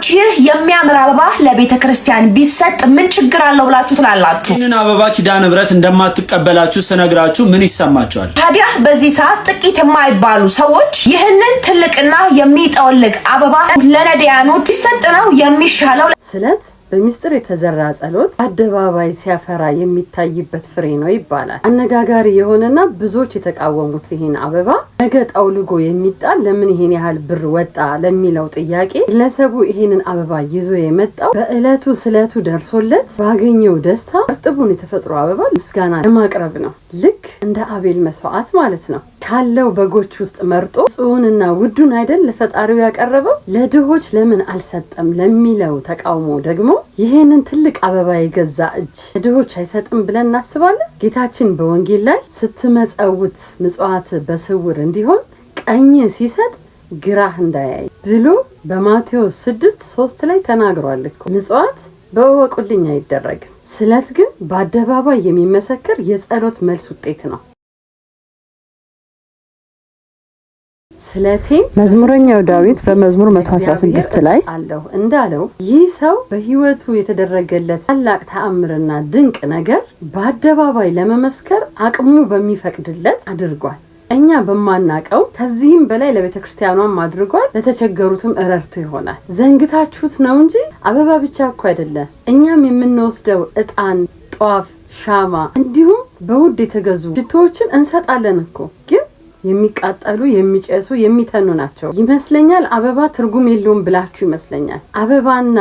ይህ የሚያምር አበባ ለቤተክርስቲያን ቢሰጥ ምን ችግር አለው ብላችሁ ትላላችሁ? ይህንን አበባ ኪዳነ ምሕረት እንደማትቀበላችሁ ስነግራችሁ ምን ይሰማችኋል? ታዲያ በዚህ ሰዓት ጥቂት የማይባሉ ሰዎች ይህንን ትልቅና የሚጠወልግ አበባ ለነዳያኖች ቢሰጥ ነው የሚሻለው። ስለት በሚስጥር የተዘራ ጸሎት አደባባይ ሲያፈራ የሚታይበት ፍሬ ነው ይባላል። አነጋጋሪ የሆነና ብዙዎች የተቃወሙት ይሄን አበባ ነገ ጠውልጎ የሚጣል ለምን ይሄን ያህል ብር ወጣ ለሚለው ጥያቄ ግለሰቡ ይሄንን አበባ ይዞ የመጣው በእለቱ ስለቱ ደርሶለት ባገኘው ደስታ እርጥቡን የተፈጥሮ አበባ ምስጋና ለማቅረብ ነው። ልክ እንደ አቤል መስዋዕት ማለት ነው። ካለው በጎች ውስጥ መርጦ ጽኡንና ውዱን አይደል ለፈጣሪው ያቀረበው። ለድሆች ለምን አልሰጠም ለሚለው ተቃውሞ ደግሞ ይሄንን ትልቅ አበባ የገዛ እጅ ለድሆች አይሰጥም ብለን እናስባለን። ጌታችን በወንጌል ላይ ስትመጸውት ምጽዋት በስውር እንዲሆን ቀኝ ሲሰጥ ግራህ እንዳያይ ብሎ በማቴዎስ 6:3 ላይ ተናግሯል እኮ። ምጽዋት በእወቁልኝ አይደረግም። ስለት ግን በአደባባይ የሚመሰከር የጸሎት መልስ ውጤት ነው። ስለቴን መዝሙረኛው ዳዊት በመዝሙር 116 ላይ አለው እንዳለው ይህ ሰው በህይወቱ የተደረገለት ታላቅ ተአምርና ድንቅ ነገር በአደባባይ ለመመስከር አቅሙ በሚፈቅድለት አድርጓል። እኛ በማናቀው ከዚህም በላይ ለቤተክርስቲያኗም አድርጓል። ለተቸገሩትም እረርቶ ይሆናል። ዘንግታችሁት ነው እንጂ አበባ ብቻ እኮ አይደለም። እኛም የምንወስደው ዕጣን፣ ጧፍ፣ ሻማ እንዲሁም በውድ የተገዙ ሽቶዎችን እንሰጣለን እኮ ግን የሚቃጠሉ የሚጨሱ የሚተኑ ናቸው ይመስለኛል። አበባ ትርጉም የለውም ብላችሁ ይመስለኛል። አበባና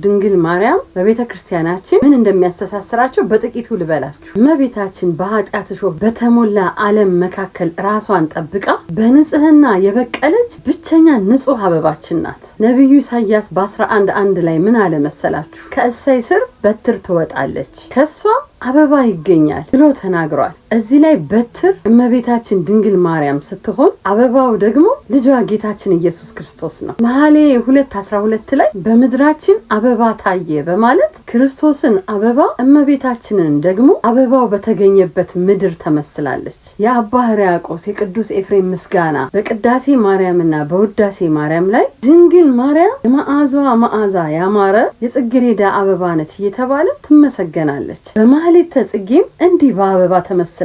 ድንግል ማርያም በቤተክርስቲያናችን ምን እንደሚያስተሳስራቸው በጥቂቱ ልበላችሁ። እመቤታችን በኃጢአት እሾህ በተሞላ ዓለም መካከል ራሷን ጠብቃ በንጽህና የበቀለች ብቸኛ ንጹህ አበባችን ናት። ነብዩ ኢሳይያስ በ11:1 ላይ ምን አለ መሰላችሁ? ከእሰይ ስር በትር ትወጣለች ከሷ አበባ ይገኛል ብሎ ተናግሯል። እዚህ ላይ በትር እመቤታችን ድንግል ማርያም ስትሆን አበባው ደግሞ ልጇ ጌታችን ኢየሱስ ክርስቶስ ነው። መኃልየ 2:12 ላይ በምድራችን አበባ ታየ በማለት ክርስቶስን አበባ እመቤታችንን ደግሞ አበባው በተገኘበት ምድር ተመስላለች። የአባ ሕርያቆስ የቅዱስ ኤፍሬም ምስጋና በቅዳሴ ማርያምና በውዳሴ ማርያም ላይ ድንግል ማርያም የመዓዛዋ መዓዛ ያማረ የጽጌረዳ አበባ ነች እየተባለ ትመሰገናለች። በማህሌተ ጽጌም እንዲህ በአበባ ተመስላለች።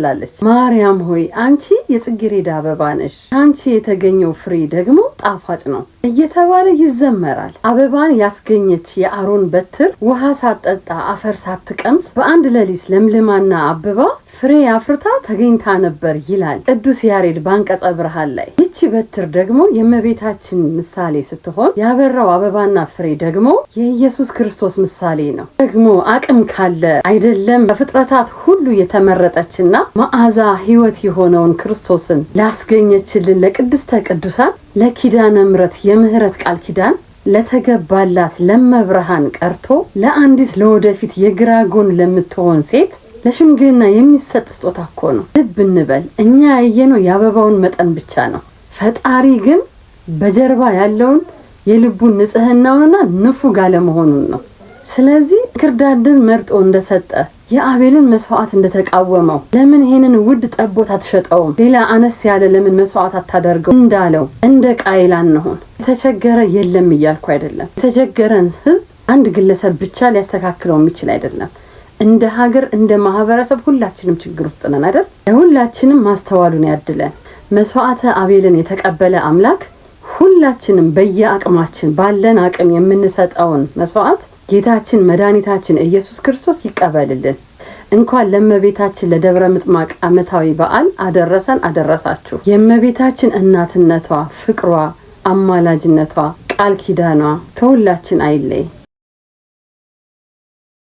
ማርያም ሆይ አንቺ የጽጌረዳ አበባ ነሽ፣ አንቺ የተገኘው ፍሬ ደግሞ ጣፋጭ ነው እየተባለ ይዘመራል። አበባን ያስገኘች የአሮን በትር ውሃ ሳትጠጣ አፈር ሳትቀምስ በአንድ ሌሊት ለምልማና አበባ ፍሬ አፍርታ ተገኝታ ነበር ይላል ቅዱስ ያሬድ በአንቀጸ ብርሃን ላይ። ይቺ በትር ደግሞ የእመቤታችን ምሳሌ ስትሆን ያበራው አበባና ፍሬ ደግሞ የኢየሱስ ክርስቶስ ምሳሌ ነው። ደግሞ አቅም ካለ አይደለም በፍጥረታት ሁሉ የተመረጠችና መዓዛ ሕይወት የሆነውን ክርስቶስን ላስገኘችልን ለቅድስተ ቅዱሳን ለኪዳነ ምሕረት የምህረት ቃል ኪዳን ለተገባላት ለመብርሃን ቀርቶ ለአንዲት ለወደፊት የግራ ጎን ለምትሆን ሴት ለሽምግልና የሚሰጥ ስጦታ እኮ ነው። ልብ እንበል። እኛ ያየነው የአበባውን መጠን ብቻ ነው። ፈጣሪ ግን በጀርባ ያለውን የልቡን ንጽህናውንና ንፉግ አለመሆኑን ነው። ስለዚህ ክርዳድን መርጦ እንደሰጠ የአቤልን መስዋዕት እንደተቃወመው ለምን ይሄንን ውድ ጠቦት አትሸጠውም? ሌላ አነስ ያለ ለምን መስዋዕት አታደርገው እንዳለው እንደ ቃይል አንሆን። የተቸገረ የለም እያልኩ አይደለም። የተቸገረን ህዝብ አንድ ግለሰብ ብቻ ሊያስተካክለው የሚችል አይደለም። እንደ ሀገር እንደ ማህበረሰብ ሁላችንም ችግር ውስጥ ነን አይደል? ለሁላችንም ማስተዋሉን ያድለን። መስዋዕተ አቤልን የተቀበለ አምላክ ሁላችንም በየአቅማችን ባለን አቅም የምንሰጠውን መስዋዕት ጌታችን መድኃኒታችን ኢየሱስ ክርስቶስ ይቀበልልን። እንኳን ለእመቤታችን ለደብረ ምጥማቅ ዓመታዊ በዓል አደረሰን አደረሳችሁ። የእመቤታችን እናትነቷ፣ ፍቅሯ፣ አማላጅነቷ፣ ቃል ኪዳኗ ከሁላችን አይለይ።